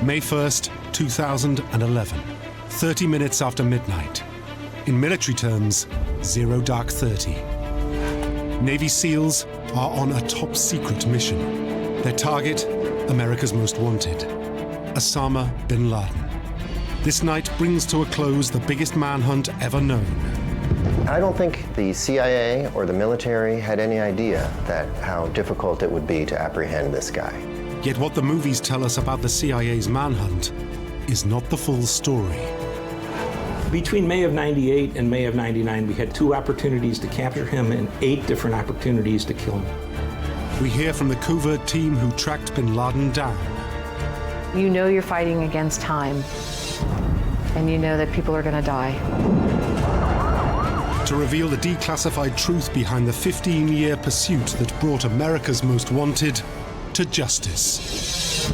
May 1st, 2011, 30 minutes after midnight. In military terms, 0 dark 30. Navy SEALs are on a top-secret mission. Their target, America's most wanted, Osama Bin Laden. This night brings to a close the biggest manhunt ever known. I don't think the CIA or the military had any idea how difficult it would be to apprehend this guy. Yet what the movies tell us about the CIA's manhunt is not the full story. Between May of '98 and May of '99, we had 2 opportunities to capture him and 8 different opportunities to kill him. We hear from the covert team who tracked Bin Laden down. You know you're fighting against time, and you know that people are going to die. To reveal the declassified truth behind the 15-year pursuit that brought America's most wanted to justice.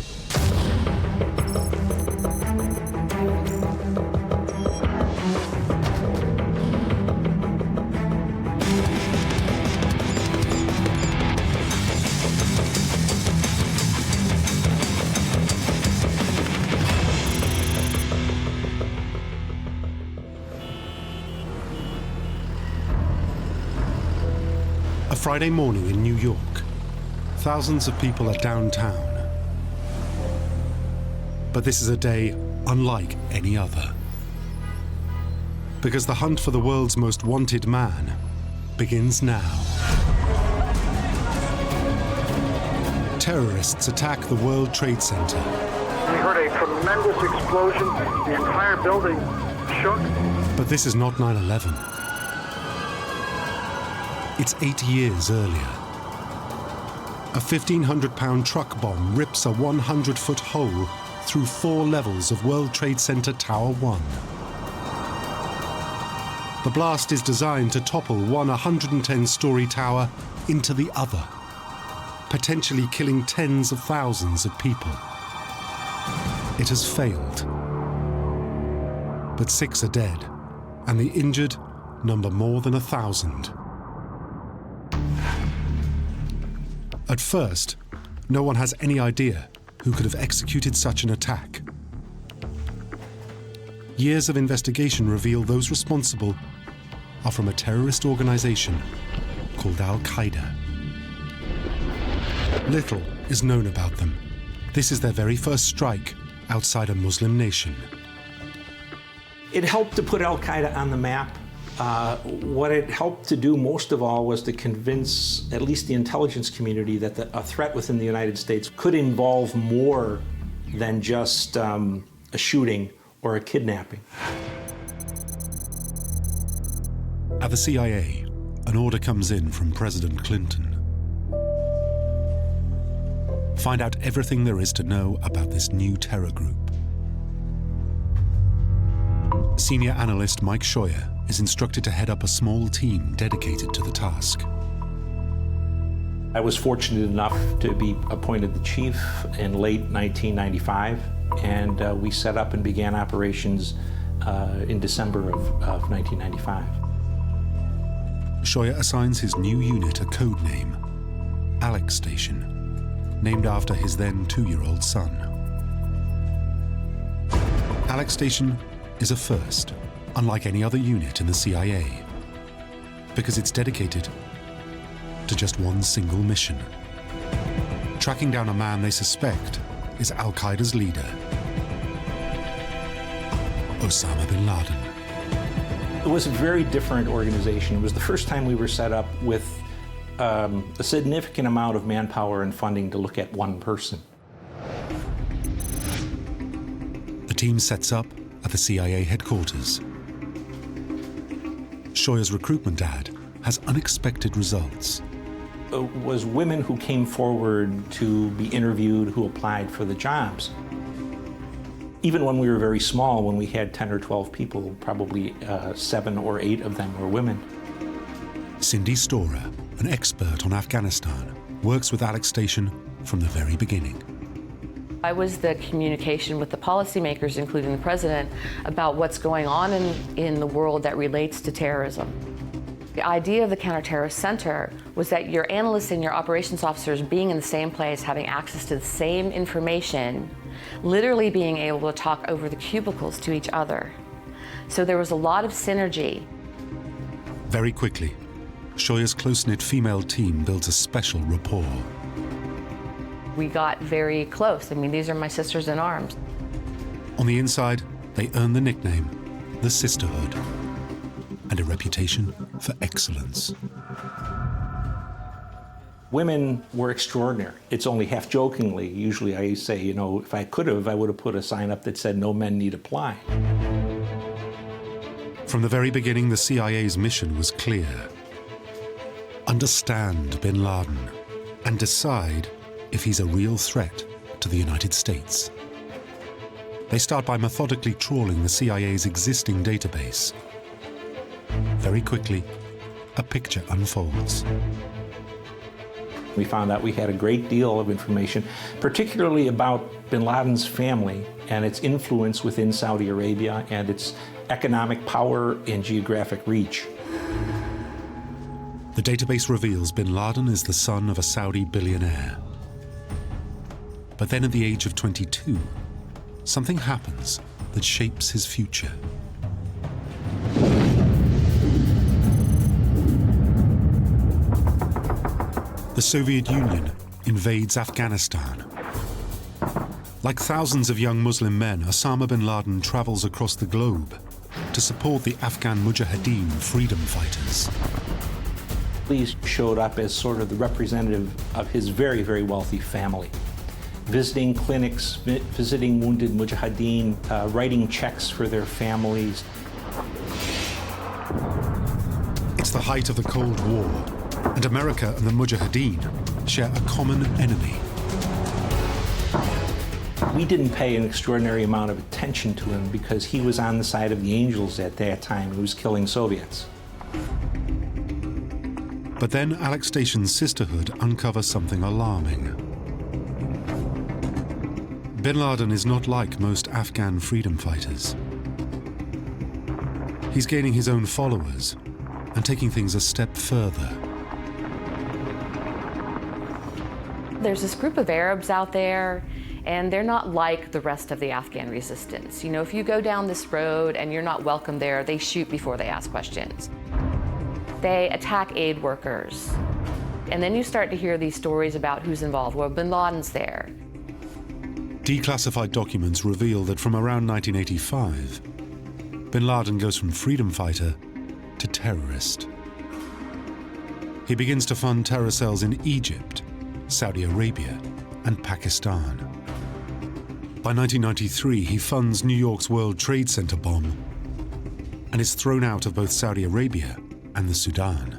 A Friday morning in New York. Thousands of people are downtown. But this is a day unlike any other. Because the hunt for the world's most wanted man begins now. Terrorists attack the World Trade Center. We heard a tremendous explosion. The entire building shook. But this is not 9/11. It's 8 years earlier. A 1,500-pound truck bomb rips a 100-foot hole through 4 levels of World Trade Center Tower 1. The blast is designed to topple one 110-story tower into the other, potentially killing tens of thousands of people. It has failed. But 6 are dead, and the injured number more than 1,000. At first, no one has any idea who could have executed such an attack. Years of investigation reveal those responsible are from a terrorist organization called Al-Qaeda. Little is known about them. This is their very first strike outside a Muslim nation. It helped to put Al-Qaeda on the map. What it helped to do most of all was to convince at least the intelligence community that a threat within the United States could involve more than just a shooting or a kidnapping. At the CIA, an order comes in from President Clinton. Find out everything there is to know about this new terror group. Senior analyst Mike Scheuer is instructed to head up a small team dedicated to the task. I was fortunate enough to be appointed the chief in late 1995, and we set up and began operations in December of 1995. Scheuer assigns his new unit a code name, Alec Station, named after his then 2-year-old son. Alec Station is a first, unlike any other unit in the CIA, because it's dedicated to just one single mission: tracking down a man they suspect is Al-Qaeda's leader, Osama Bin Laden. It was a very different organization. It was the first time we were set up with a significant amount of manpower and funding to look at one person. The team sets up at the CIA headquarters. Scheuer's recruitment ad has unexpected results. It was women who came forward to be interviewed who applied for the jobs. Even when we were very small, when we had 10 or 12 people, probably 7 or 8 of them were women. Cindy Storer, an expert on Afghanistan, works with Alec Station from the very beginning. I was the communication with the policymakers, including the president, about what's going on in the world that relates to terrorism. The idea of the Counterterrorist Center was that your analysts and your operations officers being in the same place, having access to the same information, literally being able to talk over the cubicles to each other. So there was a lot of synergy. Very quickly, Shoya's close-knit female team builds a special rapport. We got very close. I mean, these are my sisters in arms. On the inside, they earn the nickname, the Sisterhood, and a reputation for excellence. Women were extraordinary. It's only half jokingly. Usually I say, you know, if I could have, I would have put a sign up that said, "No men need apply." From the very beginning, the CIA's mission was clear. Understand Bin Laden and decide if he's a real threat to the United States. They start by methodically trawling the CIA's existing database. Very quickly, a picture unfolds. We found out we had a great deal of information, particularly about Bin Laden's family and its influence within Saudi Arabia and its economic power and geographic reach. The database reveals Bin Laden is the son of a Saudi billionaire. But then at the age of 22, something happens that shapes his future. The Soviet Union invades Afghanistan. Like thousands of young Muslim men, Osama bin Laden travels across the globe to support the Afghan Mujahideen freedom fighters. He showed up as sort of the representative of his very, very wealthy family, visiting clinics, visiting wounded Mujahideen, writing checks for their families. It's the height of the Cold War, and America and the Mujahideen share a common enemy. We didn't pay an extraordinary amount of attention to him because he was on the side of the angels at that time. He was killing Soviets. But then Alec Station's sisterhood uncovers something alarming. Bin Laden is not like most Afghan freedom fighters. He's gaining his own followers and taking things a step further. There's this group of Arabs out there, and they're not like the rest of the Afghan resistance. You know, if you go down this road and you're not welcome there, they shoot before they ask questions. They attack aid workers. And then you start to hear these stories about who's involved. Well, Bin Laden's there. Declassified documents reveal that from around 1985, Bin Laden goes from freedom fighter to terrorist. He begins to fund terror cells in Egypt, Saudi Arabia, and Pakistan. By 1993, he funds New York's World Trade Center bomb and is thrown out of both Saudi Arabia and the Sudan.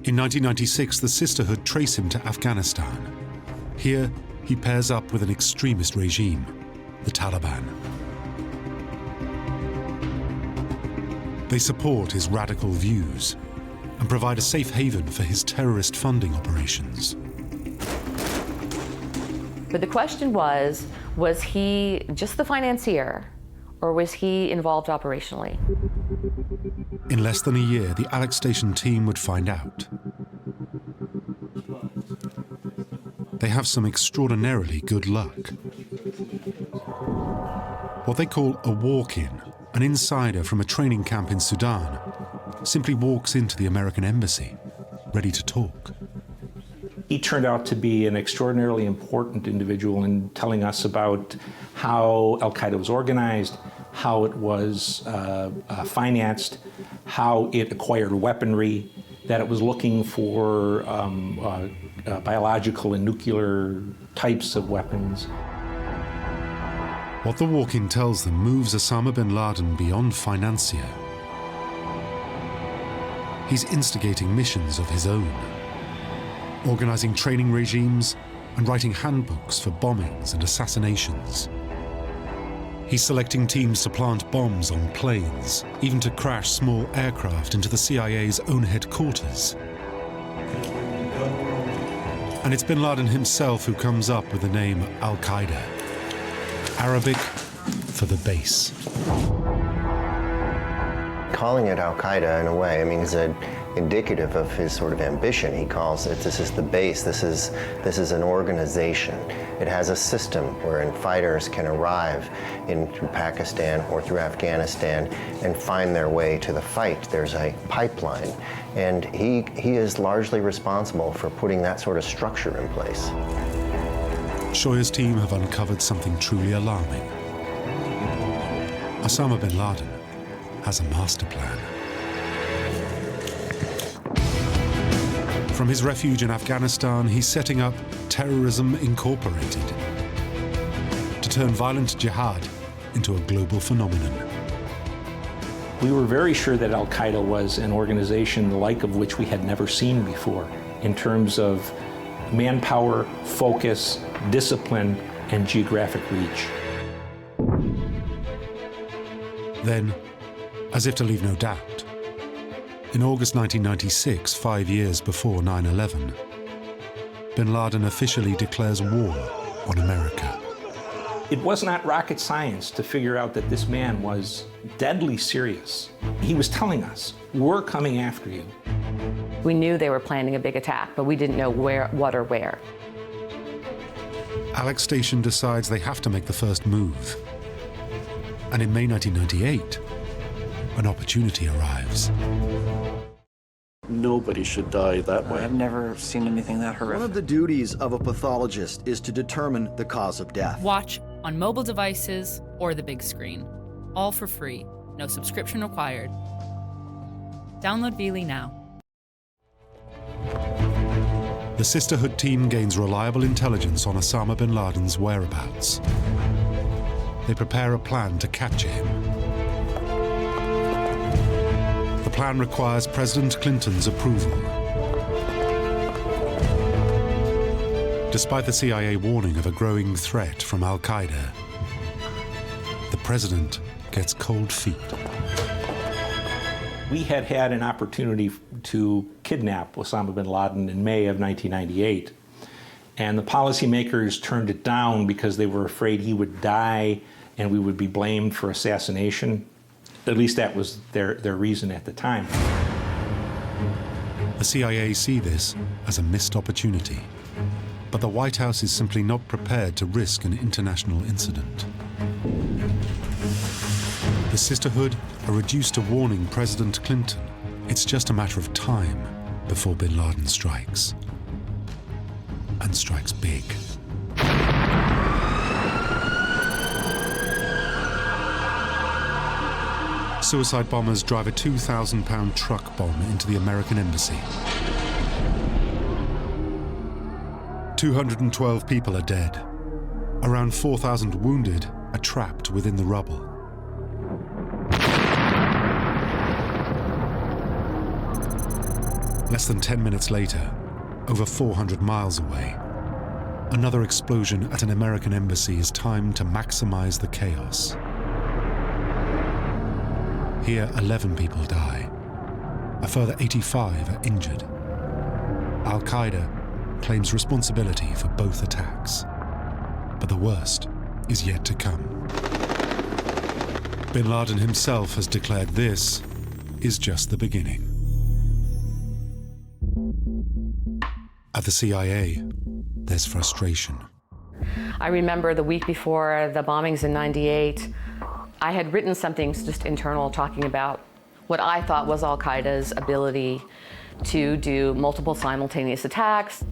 In 1996, the Sisterhood trace him to Afghanistan. Here, he pairs up with an extremist regime, the Taliban. They support his radical views and provide a safe haven for his terrorist funding operations. But the question was he just the financier, or was he involved operationally? In less than a year, the Alec Station team would find out. They have some extraordinarily good luck. What they call a walk-in, an insider from a training camp in Sudan, simply walks into the American embassy, ready to talk. He turned out to be an extraordinarily important individual in telling us about how Al-Qaeda was organized, how it was financed, how it acquired weaponry, that it was looking for biological and nuclear types of weapons. What the walk-in tells them moves Osama bin Laden beyond financier. He's instigating missions of his own, organizing training regimes and writing handbooks for bombings and assassinations. He's selecting teams to plant bombs on planes, even to crash small aircraft into the CIA's own headquarters. And it's bin Laden himself who comes up with the name Al-Qaeda, Arabic for the base. calling it Al-Qaeda in a way, I mean, is indicative of his sort of ambition. He calls it, this is the base, this is an organization. It has a system wherein fighters can arrive through Pakistan or through Afghanistan and find their way to the fight. There's a pipeline, and he is largely responsible for putting that sort of structure in place. Shoya's team have uncovered something truly alarming. Osama Bin Laden has a master plan. From his refuge in Afghanistan, he's setting up Terrorism Incorporated to turn violent jihad into a global phenomenon. We were very sure that Al-Qaeda was an organization the like of which we had never seen before in terms of manpower, focus, discipline, and geographic reach. Then, as if to leave no doubt, in August 1996, 5 years before 9/11, Bin Laden officially declares war on America. It was not rocket science to figure out that this man was deadly serious. He was telling us, we're coming after you. We knew they were planning a big attack, but we didn't know where, what, or where. Alec Station decides they have to make the first move. And in May 1998, an opportunity arrives. Nobody should die that way. I've never seen anything that horrific. One of the duties of a pathologist is to determine the cause of death. Watch on mobile devices or the big screen. All for free. No subscription required. Download Veely now. The Sisterhood team gains reliable intelligence on Osama bin Laden's whereabouts. They prepare a plan to capture him. The plan requires President Clinton's approval. Despite the CIA warning of a growing threat from Al-Qaeda, the president gets cold feet. We had had an opportunity to kidnap Osama bin Laden in May of 1998, and the policymakers turned it down because they were afraid he would die and we would be blamed for assassination. At least that was their reason at the time. The CIA see this as a missed opportunity, but the White House is simply not prepared to risk an international incident. The Sisterhood are reduced to warning President Clinton it's just a matter of time before bin Laden strikes. And strikes big. Suicide bombers drive a 2,000-pound truck bomb into the American embassy. 212 people are dead. Around 4,000 wounded are trapped within the rubble. Less than 10 minutes later, over 400 miles away, another explosion at an American embassy is timed to maximize the chaos. Here, 11 people die. A further 85 are injured. Al-Qaeda claims responsibility for both attacks. But the worst is yet to come. Bin Laden himself has declared this is just the beginning. At the CIA, there's frustration. I remember the week before the bombings in '98, I had written something just internal talking about what I thought was Al-Qaeda's ability to do multiple simultaneous attacks,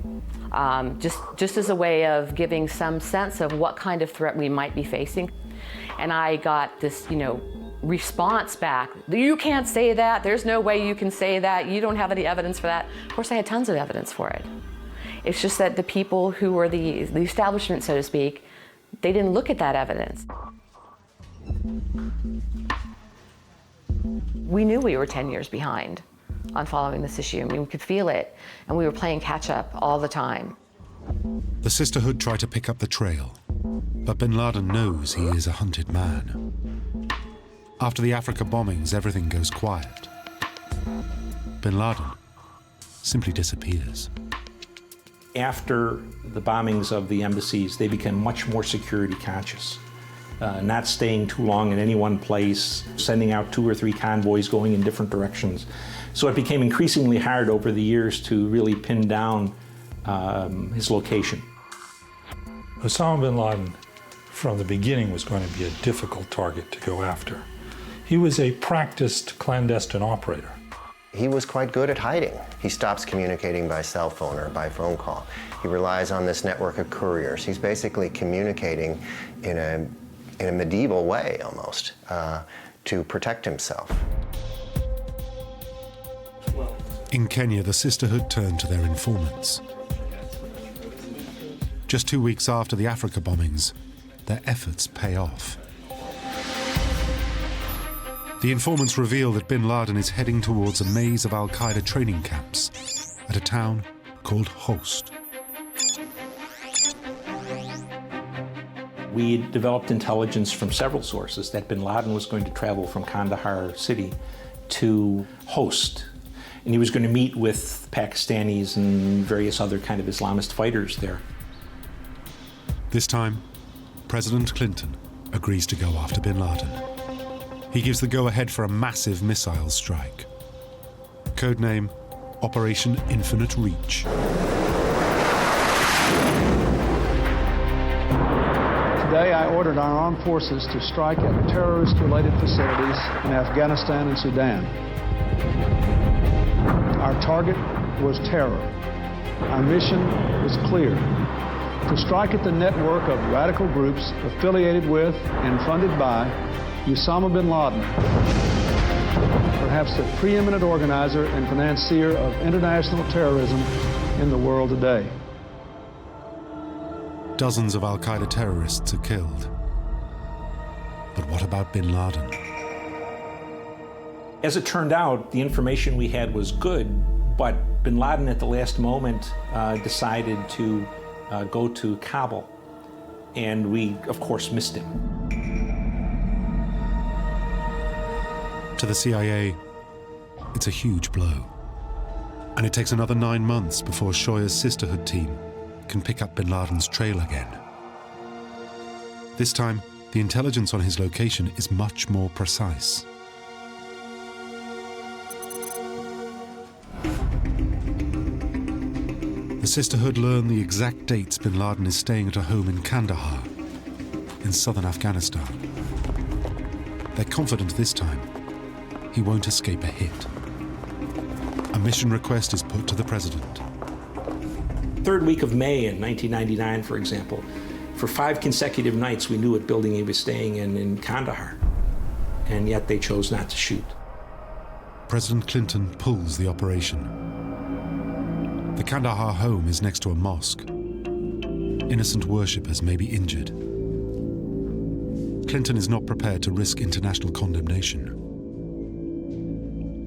just as a way of giving some sense of what kind of threat we might be facing. And I got this, response back. You can't say that. There's no way you can say that. You don't have any evidence for that. Of course, I had tons of evidence for it. It's just that the people who were the establishment, so to speak, they didn't look at that evidence. We knew we were 10 years behind on following this issue. I mean, we could feel it, and we were playing catch up all the time. The Sisterhood try to pick up the trail, but bin Laden knows he is a hunted man. After the Africa bombings, everything goes quiet. Bin Laden simply disappears. After the bombings of the embassies, they became much more security conscious. not staying too long in any one place, sending out 2 or 3 convoys going in different directions. So it became increasingly hard over the years to really pin down his location. Osama Bin Laden, from the beginning, was going to be a difficult target to go after. He was a practiced clandestine operator. He was quite good at hiding. He stops communicating by cell phone or by phone call. He relies on this network of couriers. He's basically communicating in a medieval way, almost, to protect himself. In Kenya, the sisterhood turned to their informants. Just 2 weeks after the Africa bombings, their efforts pay off. The informants reveal that Bin Laden is heading towards a maze of Al-Qaeda training camps at a town called Host. We developed intelligence from several sources that Bin Laden was going to travel from Kandahar city to Host. And he was going to meet with Pakistanis and various other kind of Islamist fighters there. This time, President Clinton agrees to go after Bin Laden. He gives the go-ahead for a massive missile strike. Codename Operation Infinite Reach. Today, I ordered our armed forces to strike at terrorist-related facilities in Afghanistan and Sudan. Our target was terror. Our mission was clear: to strike at the network of radical groups affiliated with and funded by Osama Bin Laden, perhaps the preeminent organizer and financier of international terrorism in the world today. Dozens of Al-Qaeda terrorists are killed. But what about Bin Laden? As it turned out, the information we had was good, but Bin Laden at the last moment decided to go to Kabul, and we, of course, missed him. To the CIA, it's a huge blow. And it takes another 9 months before Shoya's sisterhood team can pick up Bin Laden's trail again. This time, the intelligence on his location is much more precise. The sisterhood learn the exact dates Bin Laden is staying at a home in Kandahar, in southern Afghanistan. They're confident this time he won't escape a hit. A mission request is put to the president. 3rd week of May in 1999, for example, for 5 consecutive nights we knew what building he was staying in Kandahar, and yet they chose not to shoot. President Clinton pulls the operation. The Kandahar home is next to a mosque. Innocent worshippers may be injured. Clinton is not prepared to risk international condemnation.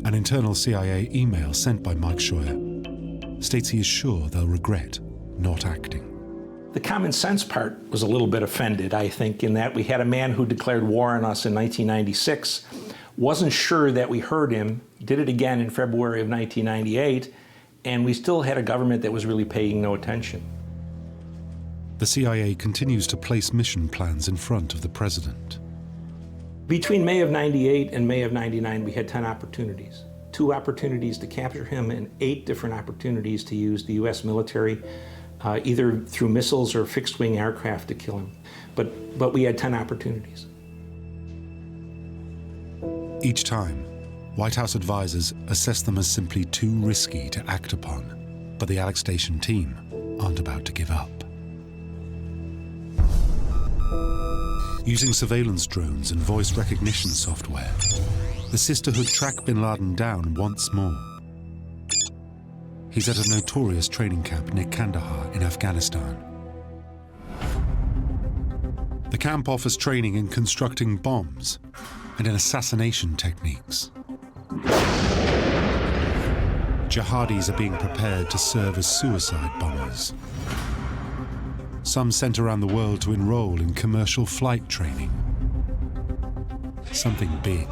An internal CIA email sent by Mike Shoya states he is sure they'll regret not acting. The common sense part was a little bit offended, I think, in that we had a man who declared war on us in 1996, wasn't sure that we heard him, did it again in February of 1998, and we still had a government that was really paying no attention. The CIA continues to place mission plans in front of the president. Between May of 98 and May of 99, we had 10 opportunities. 2 opportunities to capture him and 8 different opportunities to use the U.S. military, either through missiles or fixed-wing aircraft to kill him. But we had 10 opportunities. Each time, White House advisors assess them as simply too risky to act upon, but the Alec Station team aren't about to give up. Using surveillance drones and voice recognition software, the sisterhood track Bin Laden down once more. He's at a notorious training camp near Kandahar in Afghanistan. The camp offers training in constructing bombs and in assassination techniques. Jihadis are being prepared to serve as suicide bombers. Some sent around the world to enroll in commercial flight training. Something big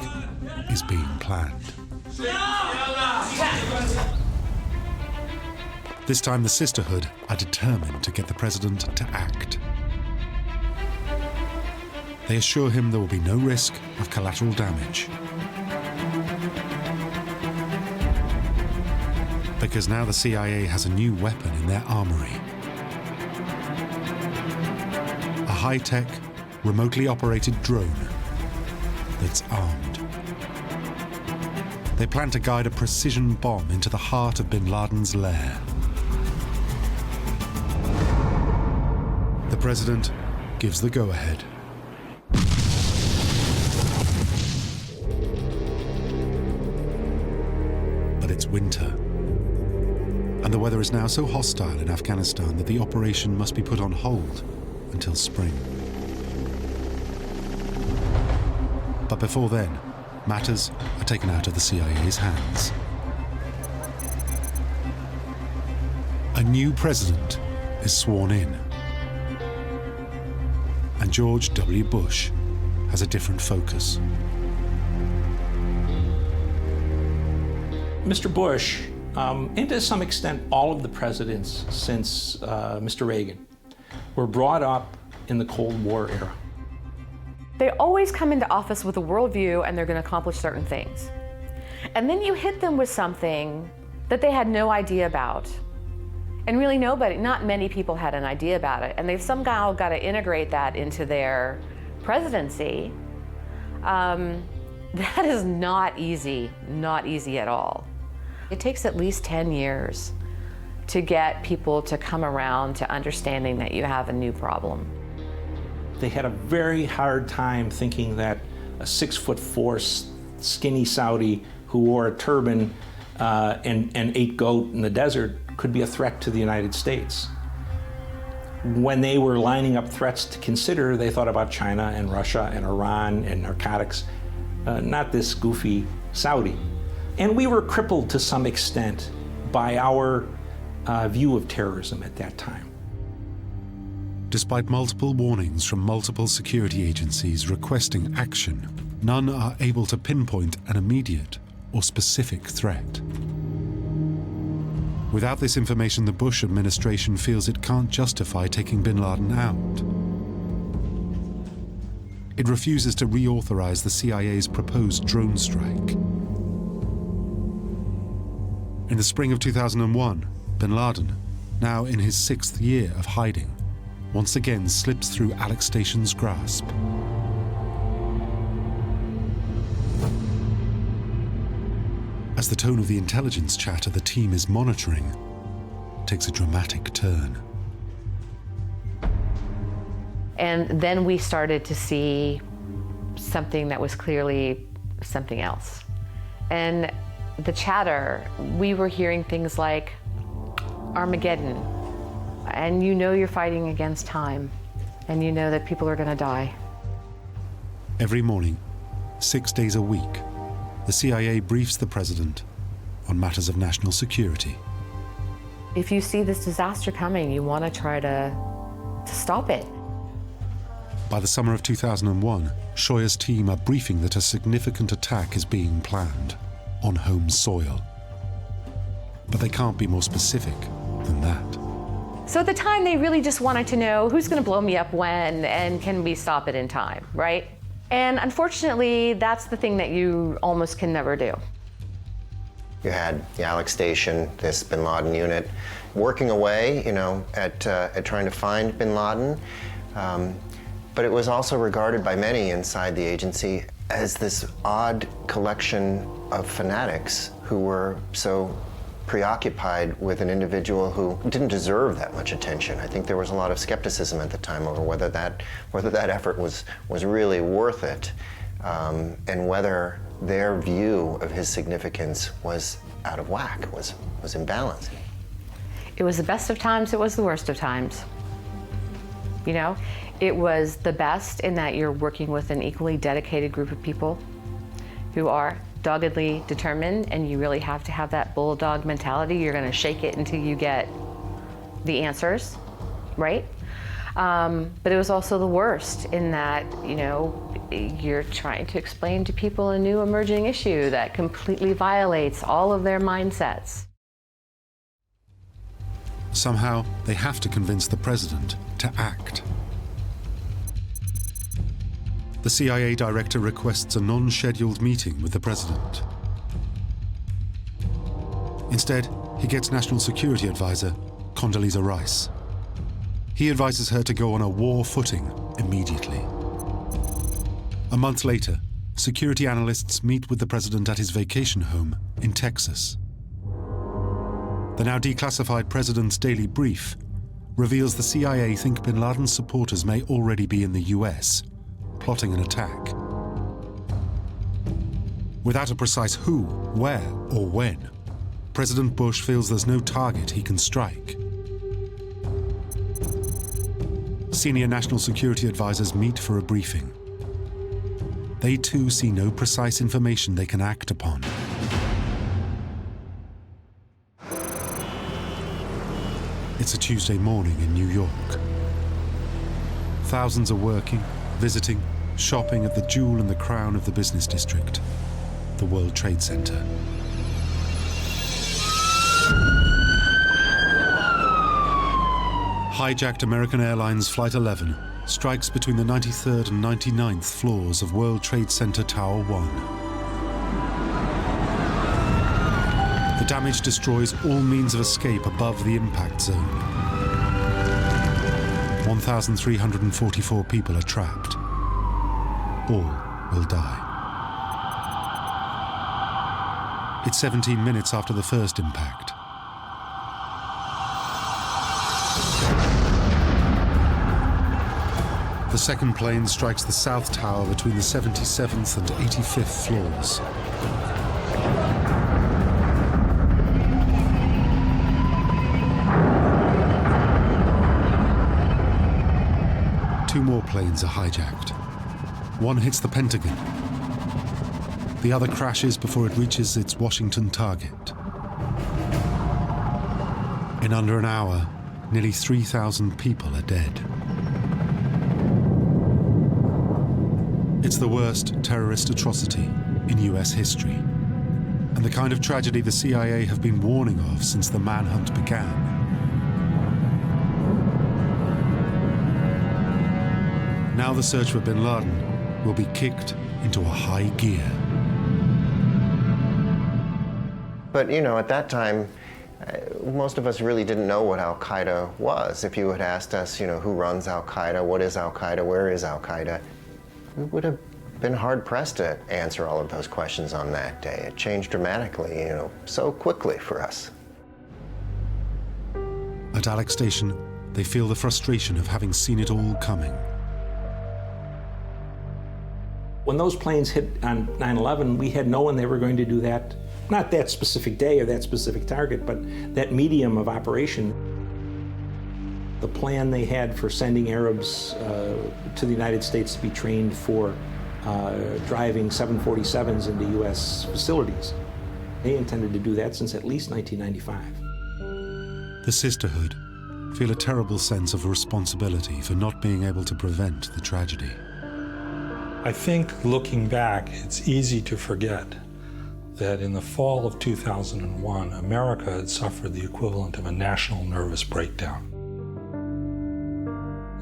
is being planned. This time the sisterhood are determined to get the president to act. They assure him there will be no risk of collateral damage. Because now the CIA has a new weapon in their armory. A high-tech, remotely operated drone that's armed. They plan to guide a precision bomb into the heart of Bin Laden's lair. The president gives the go-ahead. But it's winter. And the weather is now so hostile in Afghanistan that the operation must be put on hold until spring. But before then, matters are taken out of the CIA's hands. A new president is sworn in. And George W. Bush has a different focus. Mr. Bush, and to some extent all of the presidents since Mr. Reagan, were brought up in the Cold War era. They always come into office with a worldview and they're going to accomplish certain things. And then you hit them with something that they had no idea about. And really not many people had an idea about it. And they've somehow got to integrate that into their presidency. That is not easy at all. It takes at least 10 years to get people to come around to understanding that you have a new problem. They had a very hard time thinking that a 6'4" skinny Saudi who wore a turban and ate goat in the desert could be a threat to the United States. When they were lining up threats to consider, they thought about China and Russia and Iran and narcotics, not this goofy Saudi. And we were crippled to some extent by our view of terrorism at that time. Despite multiple warnings from multiple security agencies requesting action, none are able to pinpoint an immediate or specific threat. Without this information, the Bush administration feels it can't justify taking Bin Laden out. It refuses to reauthorize the CIA's proposed drone strike. In the spring of 2001, Bin Laden, now in his 6th year of hiding, once again slips through Alec Station's grasp. As the tone of the intelligence chatter the team is monitoring takes a dramatic turn. And then we started to see something that was clearly something else. And the chatter, we were hearing things like Armageddon, and you know you're fighting against time, and you know that people are going to die. Every morning, 6 days a week, the CIA briefs the president on matters of national security. If you see this disaster coming, you want to try to stop it. By the summer of 2001, Shoya's team are briefing that a significant attack is being planned on home soil. But they can't be more specific than that. So at the time, they really just wanted to know who's going to blow me up when, and can we stop it in time, right? And unfortunately, that's the thing that you almost can never do. You had the Alec Station, this Bin Laden unit, working away, at trying to find Bin Laden. But it was also regarded by many inside the agency as this odd collection of fanatics who were so preoccupied with an individual who didn't deserve that much attention. I think there was a lot of skepticism at the time over whether that effort was really worth it, and whether their view of his significance was out of whack, was imbalanced. It was the best of times, it was the worst of times. It was the best in that you're working with an equally dedicated group of people who are doggedly determined, and you really have to have that bulldog mentality. You're going to shake it until you get the answers, right? But it was also the worst in that, you're trying to explain to people a new emerging issue that completely violates all of their mindsets. Somehow, they have to convince the president to act. The CIA director requests a non-scheduled meeting with the president. Instead, he gets National Security Advisor Condoleezza Rice. He advises her to go on a war footing immediately. A month later, security analysts meet with the president at his vacation home in Texas. The now declassified president's daily brief reveals the CIA think Bin Laden's supporters may already be in the US, plotting an attack. Without a precise who, where, or when, President Bush feels there's no target he can strike. Senior national security advisors meet for a briefing. They too see no precise information they can act upon. It's a Tuesday morning in New York. Thousands are working, visiting, shopping at the jewel and the crown of the business district, the World Trade Center. Hijacked American Airlines Flight 11 strikes between the 93rd and 99th floors of World Trade Center Tower 1. The damage destroys all means of escape above the impact zone. 1,344 people are trapped. All will die. It's 17 minutes after the first impact. The second plane strikes the south tower between the 77th and 85th floors. Two more planes are hijacked. One hits the Pentagon. The other crashes before it reaches its Washington target. In under an hour, nearly 3,000 people are dead. It's the worst terrorist atrocity in US history, and the kind of tragedy the CIA have been warning of since the manhunt began. Now the search for Bin Laden will be kicked into a high gear. But, you know, at that time, most of us really didn't know what Al-Qaeda was. If you had asked us, you know, who runs Al-Qaeda, what is Al-Qaeda, where is Al-Qaeda, we would have been hard-pressed to answer all of those questions on that day. It changed dramatically, you know, so quickly for us. At Alec Station, they feel the frustration of having seen it all coming. When those planes hit on 9/11, we had known they were going to do that, not that specific day or that specific target, but that medium of operation. The plan they had for sending Arabs to the United States to be trained for driving 747s into US facilities. They intended to do that since at least 1995. The Sisterhood feel a terrible sense of responsibility for not being able to prevent the tragedy. I think looking back, it's easy to forget that in the fall of 2001, America had suffered the equivalent of a national nervous breakdown.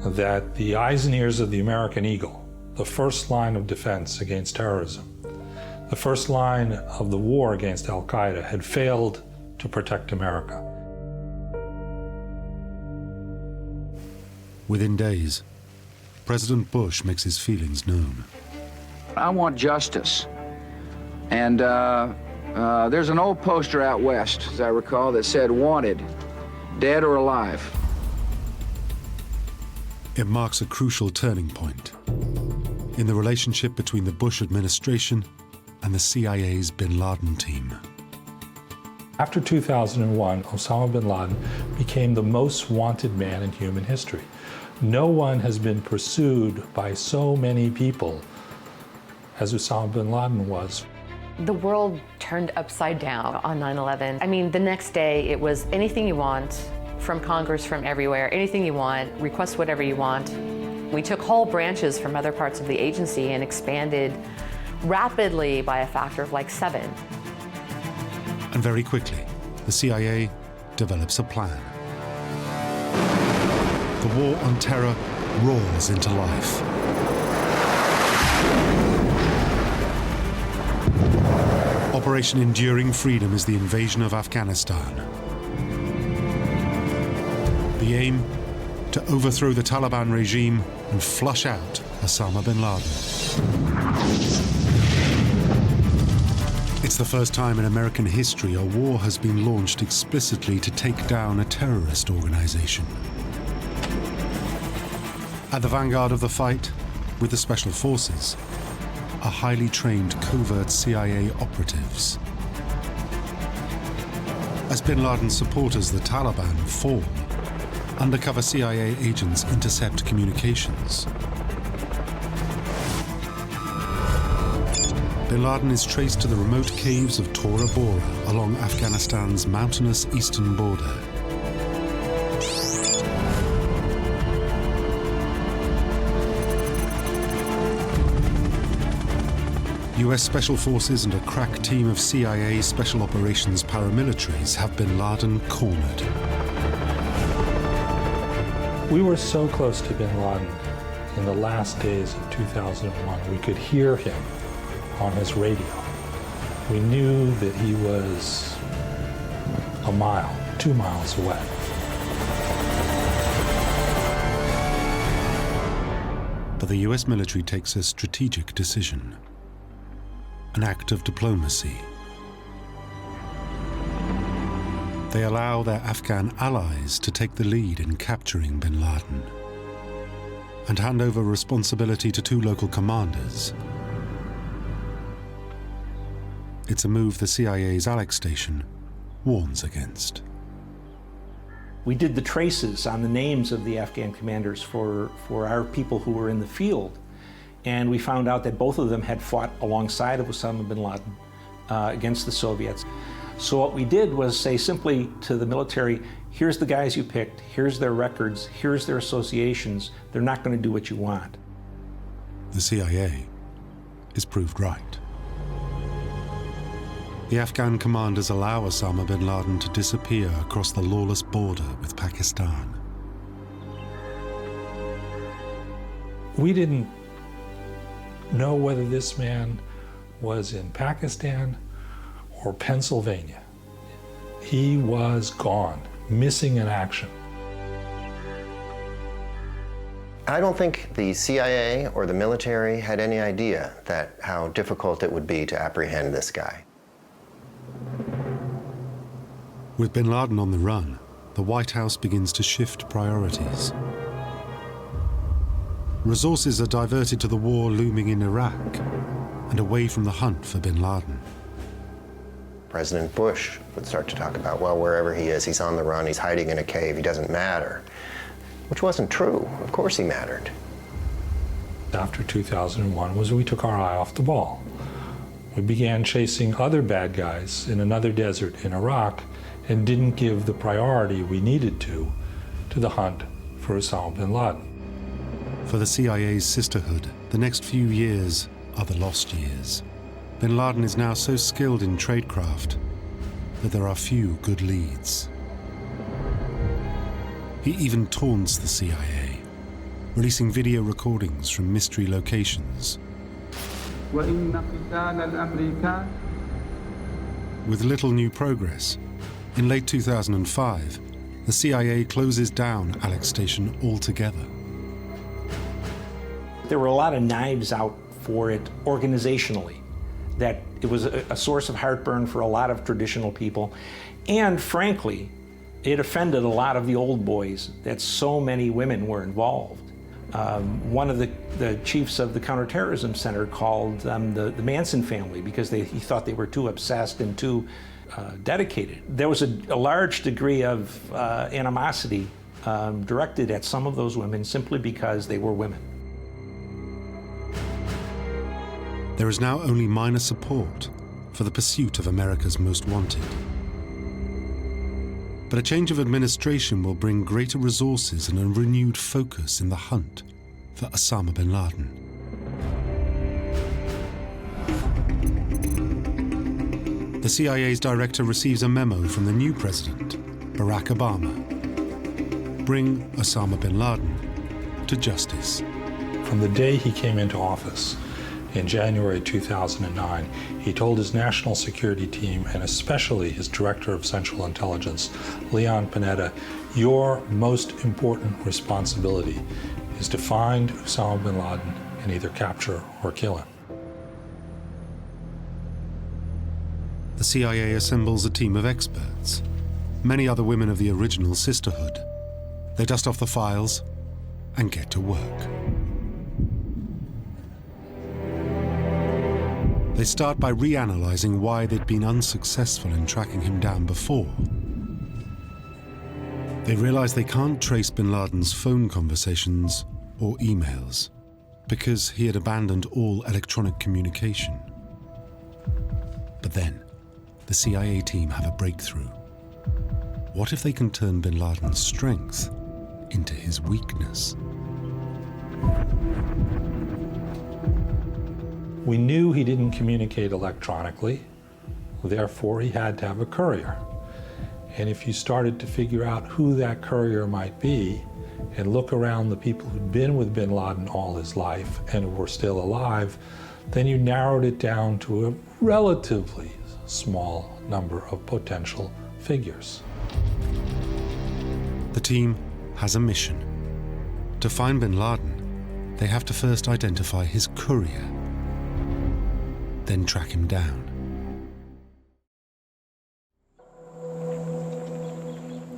That the eyes and ears of the American eagle, the first line of defense against terrorism, the first line of the war against Al-Qaeda, had failed to protect America. Within days, President Bush makes his feelings known. I want justice. And there's an old poster out west, as I recall, that said, "Wanted, dead or alive." It marks a crucial turning point in the relationship between the Bush administration and the CIA's Bin Laden team. After 2001, Osama Bin Laden became the most wanted man in human history. No one has been pursued by so many people as Osama Bin Laden was. The world turned upside down on 9/11. I mean, the next day it was anything you want from Congress, from everywhere, anything you want, request whatever you want. We took whole branches from other parts of the agency and expanded rapidly by a factor of like 7. And very quickly, the CIA develops a plan. The war on terror roars into life. Operation Enduring Freedom is the invasion of Afghanistan. The aim? To overthrow the Taliban regime and flush out Osama bin Laden. It's the first time in American history a war has been launched explicitly to take down a terrorist organization. At the vanguard of the fight, with the Special Forces, are highly trained covert CIA operatives. As bin Laden's supporters, the Taliban, fall, undercover CIA agents intercept communications. Bin Laden is traced to the remote caves of Tora Bora along Afghanistan's mountainous eastern border. US Special Forces and a crack team of CIA Special Operations paramilitaries have bin Laden cornered. We were so close to bin Laden in the last days of 2001. We could hear him on his radio. We knew that he was a mile, 2 miles away. But the US military takes a strategic decision, an act of diplomacy. They allow their Afghan allies to take the lead in capturing bin Laden and hand over responsibility to 2 local commanders. It's a move the CIA's Alec Station warns against. We did the traces on the names of the Afghan commanders for our people who were in the field, and we found out that both of them had fought alongside of Osama bin Laden against the Soviets. So what we did was say simply to the military, here's the guys you picked, here's their records, here's their associations, they're not going to do what you want. The CIA is proved right. The Afghan commanders allow Osama bin Laden to disappear across the lawless border with Pakistan. We didn't know whether this man was in Pakistan or Pennsylvania. He was gone, missing in action. I don't think the CIA or the military had any idea that how difficult it would be to apprehend this guy. With bin Laden on the run, the White House begins to shift priorities. Resources are diverted to the war looming in Iraq and away from the hunt for bin Laden. President Bush would start to talk about, well, wherever he is, he's on the run, he's hiding in a cave, he doesn't matter. Which wasn't true. Of course he mattered. After 2001 was we took our eye off the ball. We began chasing other bad guys in another desert in Iraq and didn't give the priority we needed to the hunt for Osama bin Laden. For the CIA's sisterhood, the next few years are the lost years. Bin Laden is now so skilled in tradecraft that there are few good leads. He even taunts the CIA, releasing video recordings from mystery locations. With little new progress, in late 2005, the CIA closes down Alec Station altogether. There were a lot of knives out for it organizationally, that it was a source of heartburn for a lot of traditional people. And frankly, it offended a lot of the old boys that so many women were involved. One of the chiefs of the Counterterrorism Center called them the Manson family because he thought they were too obsessed and too dedicated. There was a large degree of animosity directed at some of those women simply because they were women. There is now only minor support for the pursuit of America's most wanted. But a change of administration will bring greater resources and a renewed focus in the hunt for Osama bin Laden. The CIA's director receives a memo from the new president, Barack Obama. Bring Osama bin Laden to justice. From the day he came into office, In January 2009, he told his national security team, and especially his director of Central Intelligence, Leon Panetta, your most important responsibility is to find Osama bin Laden and either capture or kill him. The CIA assembles a team of experts, many other women of the original sisterhood. They dust off the files and get to work. They start by reanalyzing why they'd been unsuccessful in tracking him down before. They realize they can't trace bin Laden's phone conversations or emails because he had abandoned all electronic communication. But then, the CIA team have a breakthrough. What if they can turn bin Laden's strength into his weakness? We knew he didn't communicate electronically, therefore he had to have a courier. And if you started to figure out who that courier might be and look around the people who'd been with bin Laden all his life and who were still alive, then you narrowed it down to a relatively small number of potential figures. The team has a mission. To find bin Laden, they have to first identify his courier, then track him down.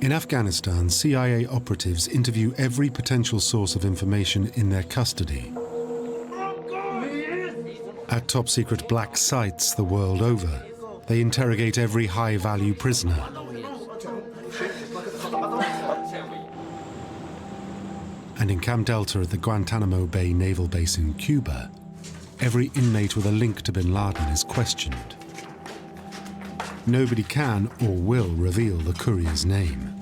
In Afghanistan, CIA operatives interview every potential source of information in their custody. At top-secret black sites the world over, they interrogate every high-value prisoner. And in Camp Delta at the Guantanamo Bay Naval Base in Cuba, every inmate with a link to bin Laden is questioned. Nobody can or will reveal the courier's name.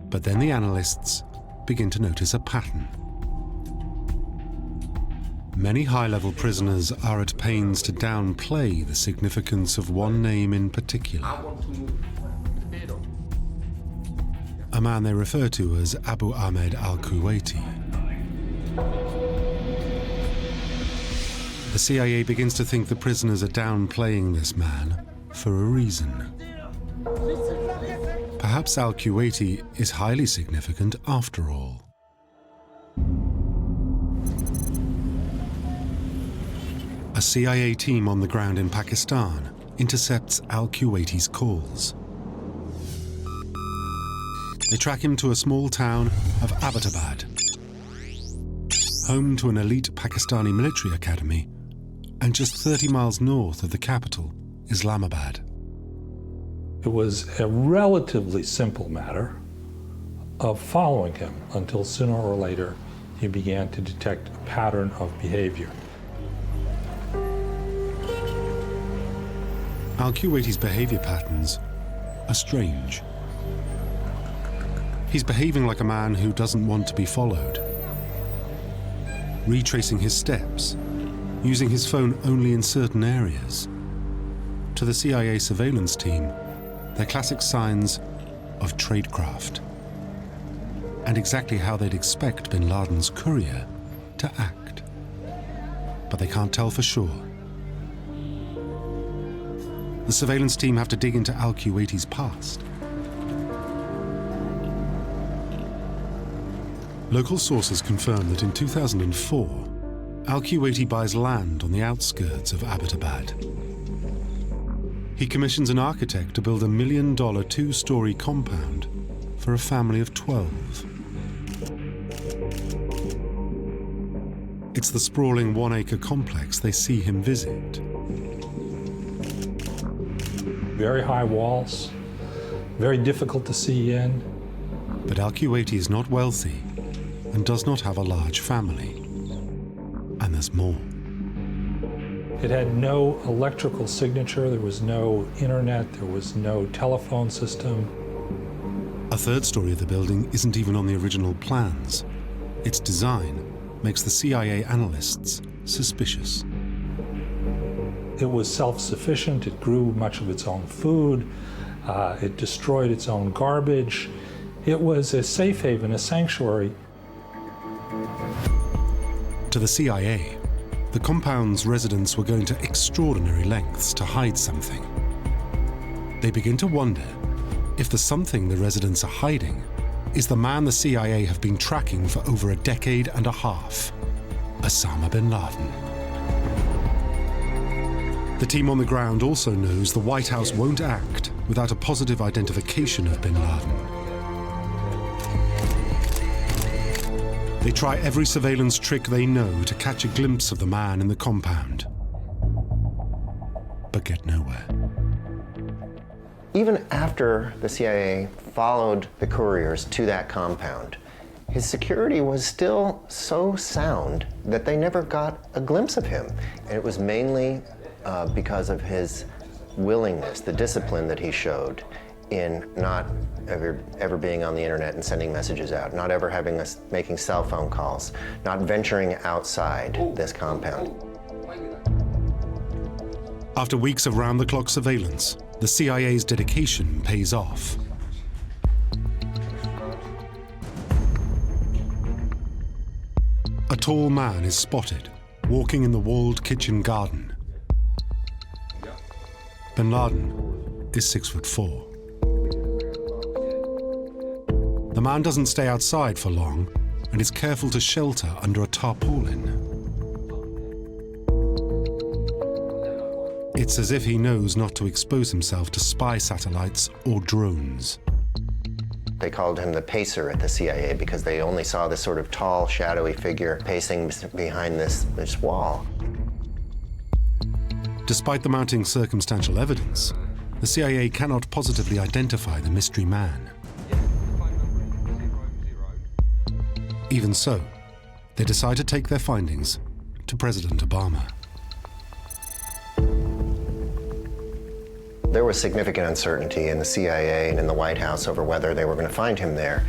But then the analysts begin to notice a pattern. Many high-level prisoners are at pains to downplay the significance of one name in particular. A man they refer to as Abu Ahmed al-Kuwaiti. The CIA begins to think the prisoners are downplaying this man for a reason. Perhaps al-Kuwaiti is highly significant after all. A CIA team on the ground in Pakistan intercepts al-Kuwaiti's calls. They track him to a small town of Abbottabad, home to an elite Pakistani military academy, and just 30 miles north of the capital, Islamabad. It was a relatively simple matter of following him until sooner or later you began to detect a pattern of behavior. Al-Kuwaiti's behavior patterns are strange. He's behaving like a man who doesn't want to be followed, retracing his steps, using his phone only in certain areas. To the CIA surveillance team, they're classic signs of tradecraft, and exactly how they'd expect bin Laden's courier to act. But they can't tell for sure. The surveillance team have to dig into al-Kuwaiti's past. Local sources confirm that in 2004, al-Kuwaiti buys land on the outskirts of Abbottabad. He commissions an architect to build $1 million two-story compound for a family of 12. It's the sprawling one-acre complex they see him visit. Very high walls, very difficult to see in. But al-Kuwaiti is not wealthy and does not have a large family. And there's more. It had no electrical signature, there was no internet, there was no telephone system. A third story of the building isn't even on the original plans. Its design makes the CIA analysts suspicious. It was self-sufficient, it grew much of its own food, it destroyed its own garbage. It was a safe haven, a sanctuary. To the CIA, the compound's residents were going to extraordinary lengths to hide something. They begin to wonder if the something the residents are hiding is the man the CIA have been tracking for over a decade and a half, Osama Bin Laden. The team on the ground also knows the White House won't act without a positive identification of Bin Laden. They try every surveillance trick they know to catch a glimpse of the man in the compound, but get nowhere. Even after the CIA followed the couriers to that compound, his security was still so sound that they never got a glimpse of him. And it was mainly because of his willingness, the discipline that he showed in not ever being on the internet and sending messages out, not ever making cell phone calls, not venturing outside this compound. After weeks of round-the-clock surveillance, the CIA's dedication pays off. A tall man is spotted walking in the walled kitchen garden. Bin Laden is 6'4". The man doesn't stay outside for long and is careful to shelter under a tarpaulin. It's as if he knows not to expose himself to spy satellites or drones. They called him the pacer at the CIA because they only saw this sort of tall, shadowy figure pacing behind this wall. Despite the mounting circumstantial evidence, the CIA cannot positively identify the mystery man. Even so, they decide to take their findings to President Obama. There was significant uncertainty in the CIA and in the White House over whether they were going to find him there.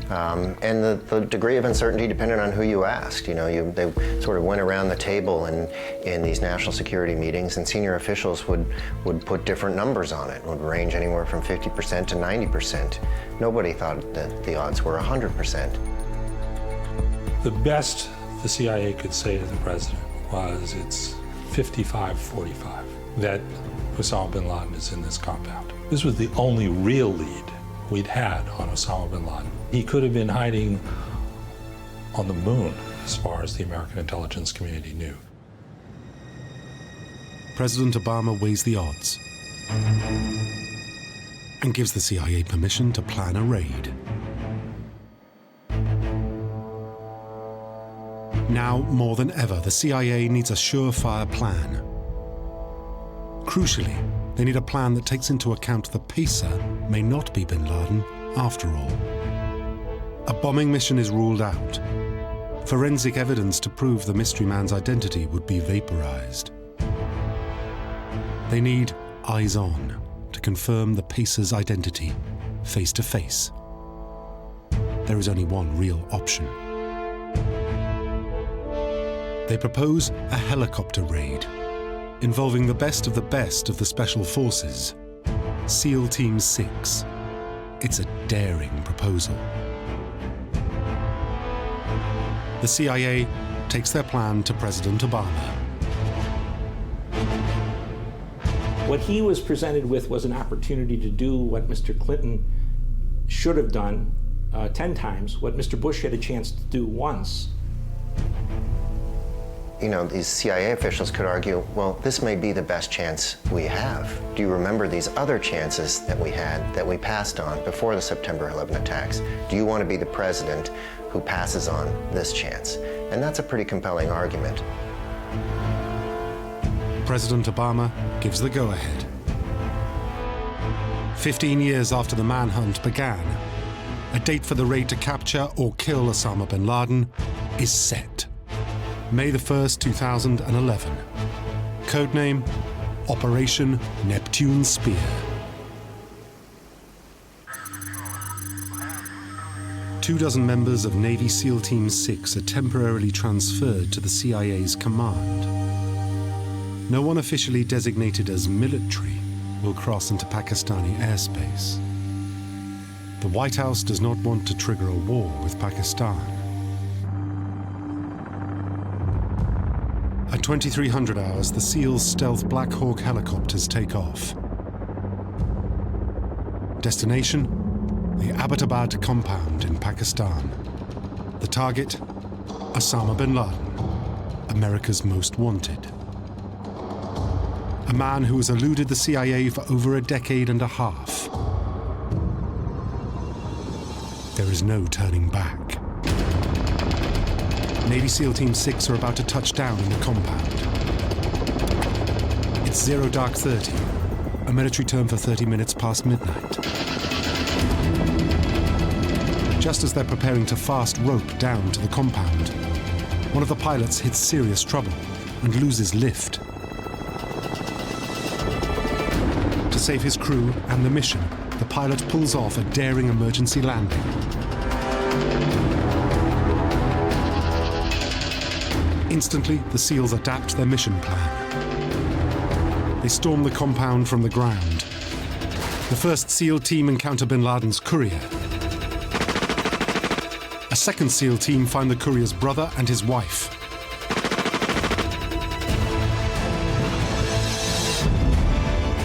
And the degree of uncertainty depended on who you asked. You know, they sort of went around the table in these national security meetings, and senior officials would put different numbers on it. It would range anywhere from 50% to 90%. Nobody thought that the odds were 100%. The best the CIA could say to the president was it's 55-45, that Osama bin Laden is in this compound. This was the only real lead we'd had on Osama bin Laden. He could have been hiding on the moon as far as the American intelligence community knew. President Obama weighs the odds and gives the CIA permission to plan a raid. Now, more than ever, the CIA needs a surefire plan. Crucially, they need a plan that takes into account the pacer may not be Bin Laden after all. A bombing mission is ruled out. Forensic evidence to prove the mystery man's identity would be vaporized. They need eyes on to confirm the pacer's identity face to face. There is only one real option. They propose a helicopter raid involving the best of the Special Forces, SEAL Team 6. It's a daring proposal. The CIA takes their plan to President Obama. What he was presented with was an opportunity to do what Mr. Clinton should have done 10 times, what Mr. Bush had a chance to do once. You know, these CIA officials could argue, well, this may be the best chance we have. Do you remember these other chances that we had that we passed on before the September 11 attacks? Do you want to be the president who passes on this chance? And that's a pretty compelling argument. President Obama gives the go-ahead. 15 years after the manhunt began, a date for the raid to capture or kill Osama bin Laden is set. May the 1st, 2011. Codename, Operation Neptune Spear. Two dozen members of Navy SEAL Team 6 are temporarily transferred to the CIA's command. No one officially designated as military will cross into Pakistani airspace. The White House does not want to trigger a war with Pakistan. A At 2300 hours, the SEALs' stealth Black Hawk helicopters take off. Destination: the Abbottabad compound in Pakistan. The target: Osama Bin Laden, America's most wanted. A man who has eluded the CIA for over a decade and a half. There is no turning back. Navy SEAL Team 6 are about to touch down in the compound. It's 0:30, a military term for 30 minutes past midnight. Just as they're preparing to fast rope down to the compound, one of the pilots hits serious trouble and loses lift. To save his crew and the mission, the pilot pulls off a daring emergency landing. Instantly, the SEALs adapt their mission plan. They storm the compound from the ground. The first SEAL team encounter Bin Laden's courier. A second SEAL team find the courier's brother and his wife.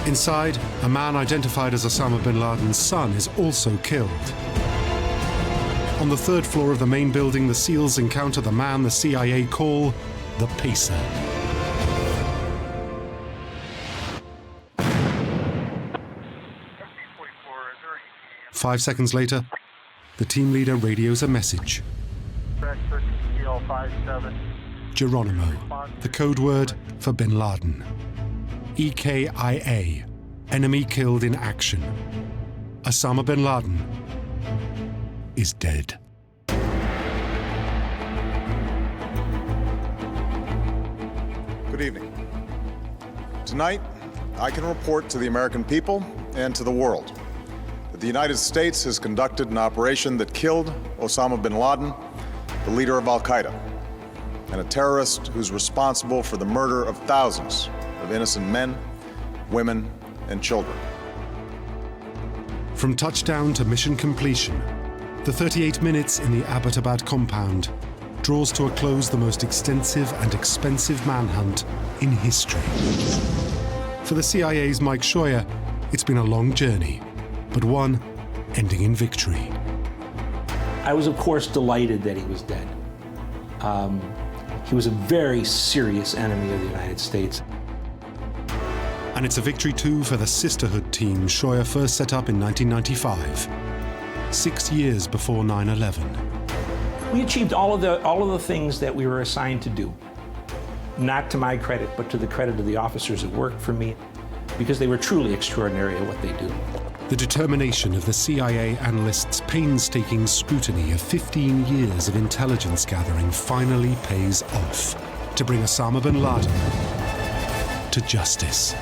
Inside, a man identified as Osama Bin Laden's son is also killed. On the third floor of the main building, the SEALs encounter the man the CIA call the Pacer. Five seconds later, the team leader radios a message. Geronimo, the code word for Bin Laden. EKIA, enemy killed in action. Osama Bin Laden is dead. Good evening. Tonight, I can report to the American people and to the world that the United States has conducted an operation that killed Osama Bin Laden, the leader of Al-Qaeda, and a terrorist who's responsible for the murder of thousands of innocent men, women, and children. From touchdown to mission completion, the 38 minutes in the Abbottabad compound draws to a close the most extensive and expensive manhunt in history. For the CIA's Mike Scheuer, it's been a long journey, but one ending in victory. I was, of course, delighted that he was dead. He was a very serious enemy of the United States. And it's a victory, too, for the Sisterhood team Scheuer first set up in 1995, 6 years before 9/11. We achieved all of the things that we were assigned to do. Not to my credit, but to the credit of the officers that worked for me, because they were truly extraordinary at what they do. The determination of the CIA analysts' painstaking scrutiny of 15 years of intelligence gathering finally pays off to bring Osama Bin Laden to justice.